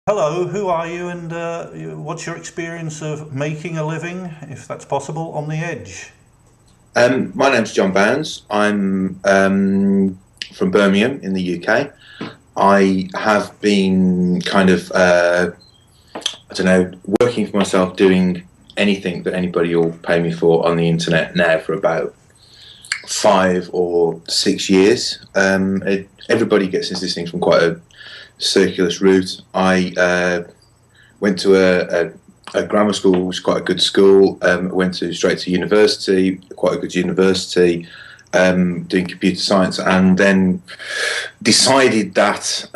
Hello, who are you and what's your experience of making a living, if that's possible, on the edge? My name's John Bounds. I'm from Birmingham in the UK. I have been I don't know, working for myself, doing anything that anybody will pay me for on the internet now for about 5 or 6 years. Everybody gets into this thing from quite a circuitous route. I went to a grammar school, which is quite a good school. Went straight to university, quite a good university, doing computer science, and then decided that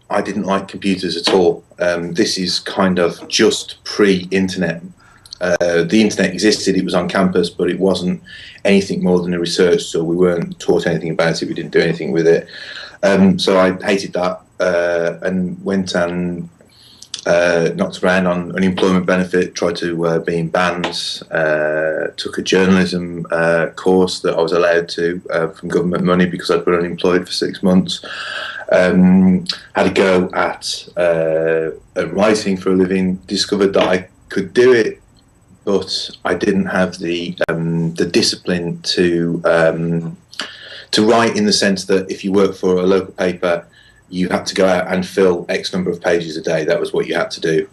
I didn't like computers at all. This is kind of just pre-internet. The internet existed, it was on campus, but it wasn't anything more than a research tool. We weren't taught anything about it, we didn't do anything with it. So I hated that and went and knocked around on unemployment benefit, tried to be in bands, took a journalism course that I was allowed to from government money because I'd been unemployed for 6 months. Had a go at writing for a living, discovered that I could do it, but I didn't have the discipline to write, in the sense that if you work for a local paper, you had to go out and fill X number of pages a day. That was what you had to do.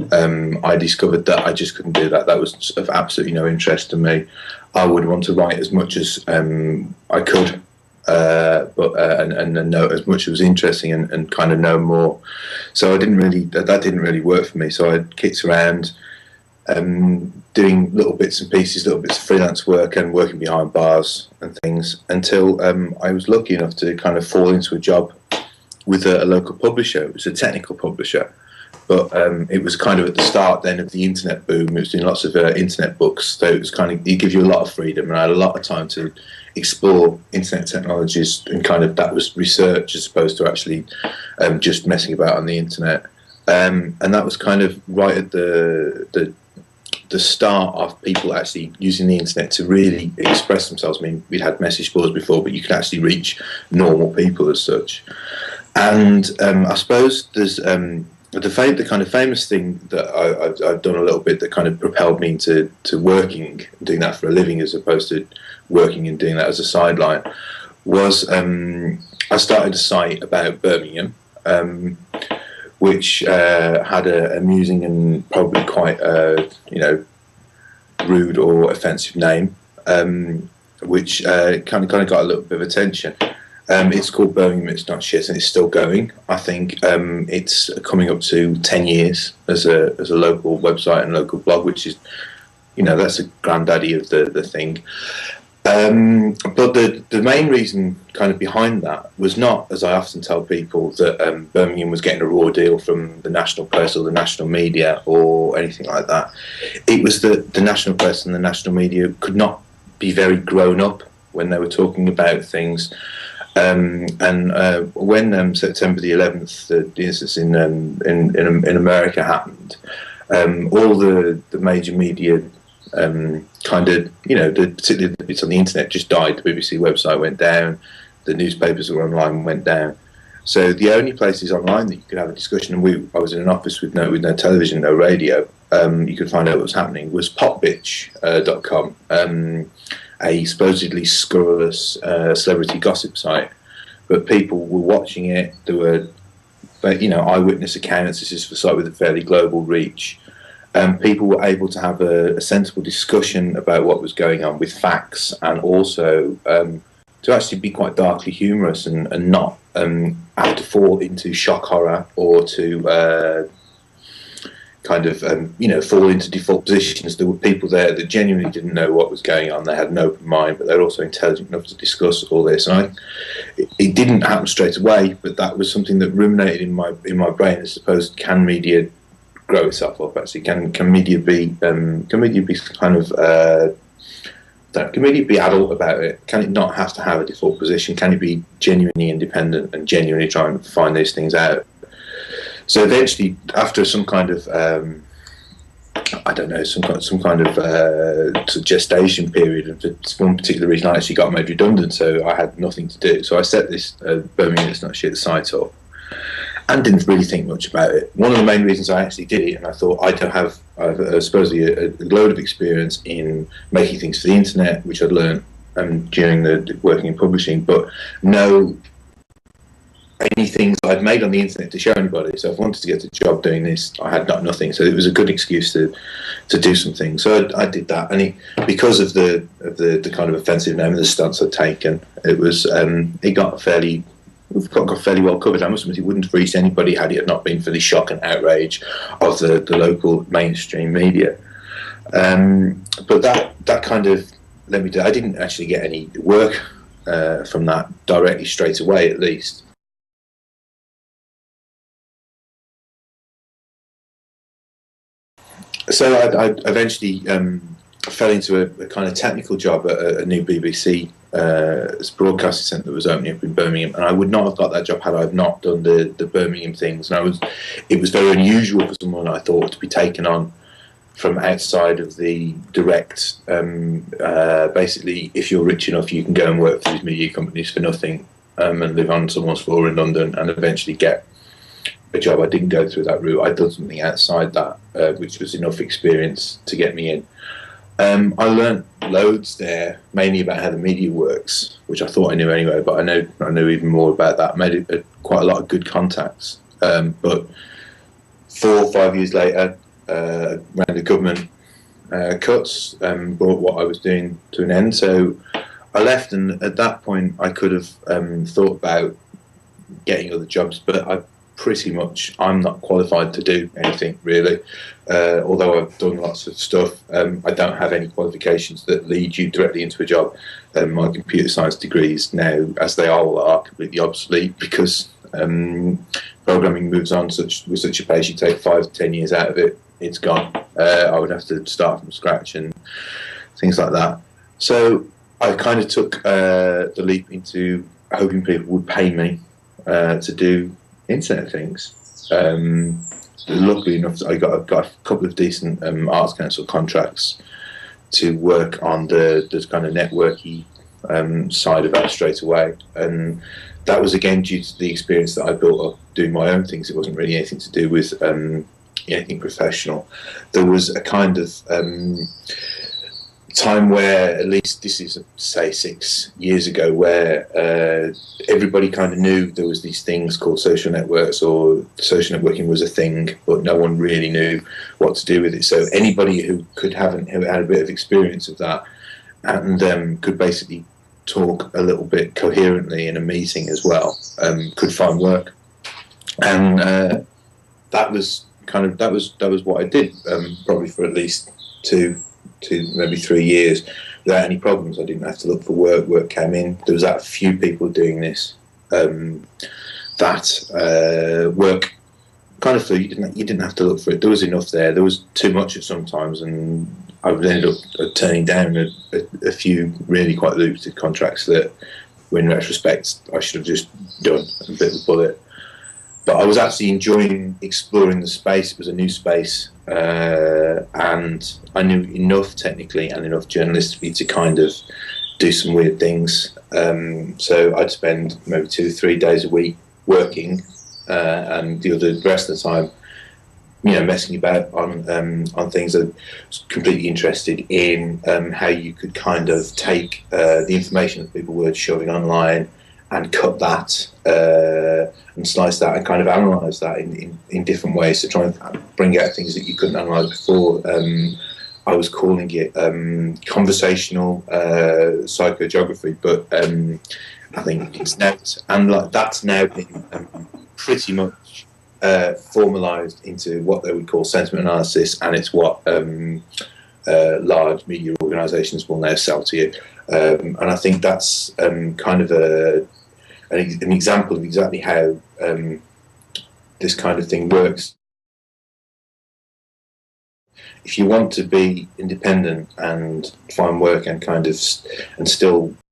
I discovered that I just couldn't do that. That was of absolutely no interest to me. I would want to write as much as I could, and know as much as was interesting, and kind of know more. So that didn't really work for me. So I kicked around, doing little bits and pieces, little bits of freelance work, and working behind bars and things, until I was lucky enough to kind of fall into a job with a local publisher. It was a technical publisher, but it was kind of at the start then of the internet boom. It was doing lots of internet books, so it was kind of, it gives you a lot of freedom, and I had a lot of time to explore internet technologies, and kind of that was research as opposed to actually just messing about on the internet. And that was kind of right at the start of people actually using the internet to really express themselves. I mean, we'd had message boards before, but you could actually reach normal people as such. And I suppose there's the kind of famous thing that I've done a little bit that kind of propelled me into working, doing that for a living as opposed to working and doing that as a sideline, was I started a site about Birmingham, which had an amusing and probably quite rude or offensive name, which kind of got a little bit of attention. It's called Birmingham It's Not Shit, and it's still going. I think it's coming up to 10 years as a local website and local blog, which is, that's a granddaddy of the thing. But the main reason kind of behind that was not, as I often tell people, that Birmingham was getting a raw deal from the national press or the national media or anything like that. It was that the national press and the national media could not be very grown up when they were talking about things. When September the 11th, the instance in America happened, all the major media particularly the bits on the internet just died. The BBC website went down, the newspapers that were online went down. So the only places online that you could have a discussion, and I was in an office with no television, no radio, you could find out what was happening, was popbitch.com, a supposedly scurrilous celebrity gossip site. But people were watching it. There were eyewitness accounts. This is a site with a fairly global reach. People were able to have a sensible discussion about what was going on with facts, and also to actually be quite darkly humorous and not have to fall into shock horror or to fall into default positions. There were people there that genuinely didn't know what was going on. They had an open mind, but they were also intelligent enough to discuss all this. And it didn't happen straight away, but that was something that ruminated in my brain. I suppose, can media grow itself up? Actually, can media be can media be adult about it? Can it not have to have a default position? Can it be genuinely independent and genuinely trying to find these things out? So eventually, after some kind of gestation period, and for one particular reason, I actually got made redundant, so I had nothing to do. So I set this Birmingham It's Not Shit site up, and didn't really think much about it. One of the main reasons I actually did it, and I thought I don't have supposedly a load of experience in making things for the internet, which I'd learned during the working in publishing, but no any things I'd made on the internet to show anybody. So if I wanted to get a job doing this, I had nothing. So it was a good excuse to do something. So I did that, and because of the kind of offensive name and the stance I'd taken, it got fairly well covered. I must admit, it wouldn't have reached anybody had it not been for the shock and outrage of the local mainstream media. But that kind of let me do. I didn't actually get any work from that directly straight away, at least. So I eventually fell into a kind of technical job at a new BBC broadcasting centre that was opening up in Birmingham, and I would not have got that job had I not done the Birmingham things. And it was very unusual for someone, I thought, to be taken on from outside of the direct. Basically, if you're rich enough, you can go and work for these media companies for nothing and live on someone's floor in London and eventually get a job. I didn't go through that route. I did something outside that, which was enough experience to get me in. I learned loads there, mainly about how the media works, which I thought I knew anyway, but I know even more about that. Made quite a lot of good contacts. But 4 or 5 years later, when the government cuts brought what I was doing to an end, so I left, and at that point I could have thought about getting other jobs, but I'm not qualified to do anything really. Although I've done lots of stuff, I don't have any qualifications that lead you directly into a job. My computer science degrees now, as they all are, completely obsolete because programming moves on with such a pace. You take 5 to 10 years out of it, it's gone. I would have to start from scratch and things like that. So I kind of took the leap into hoping people would pay me to do internet things. Luckily enough, I got a couple of decent Arts Council contracts to work on the kind of networky side of that straight away, and that was again due to the experience that I built up doing my own things. It wasn't really anything to do with anything professional. There was a kind of time where, at least this is say 6 years ago, where everybody kind of knew there was these things called social networks, or social networking was a thing, but no one really knew what to do with it. So anybody who had a bit of experience of that and could basically talk a little bit coherently in a meeting as well could find work, and that was what I did, probably for at least two, maybe 3 years, without any problems. I didn't have to look for work. Work came in. There was that few people doing this. Work kind of flew. You didn't have to look for it. There was enough there. There was too much at sometimes, and I would end up turning down a few really quite lucrative contracts that, in retrospect, I should have just done a bit of a bullet. But I was actually enjoying exploring the space. It was a new space, and I knew enough technically and enough journalistically to kind of do some weird things. So I'd spend maybe 2 or 3 days a week working, and the rest of the time, messing about on things. I was completely interested in how you could kind of take the information that people were shoving online and cut that and slice that and kind of analyse that in different ways to try and bring out things that you couldn't analyse before. I was calling it conversational psychogeography, but I think it's now, and that's now been pretty much formalised into what they would call sentiment analysis, and it's what large media organisations will now sell to you. And I think that's kind of an example of exactly how this kind of thing works. If you want to be independent and find work and still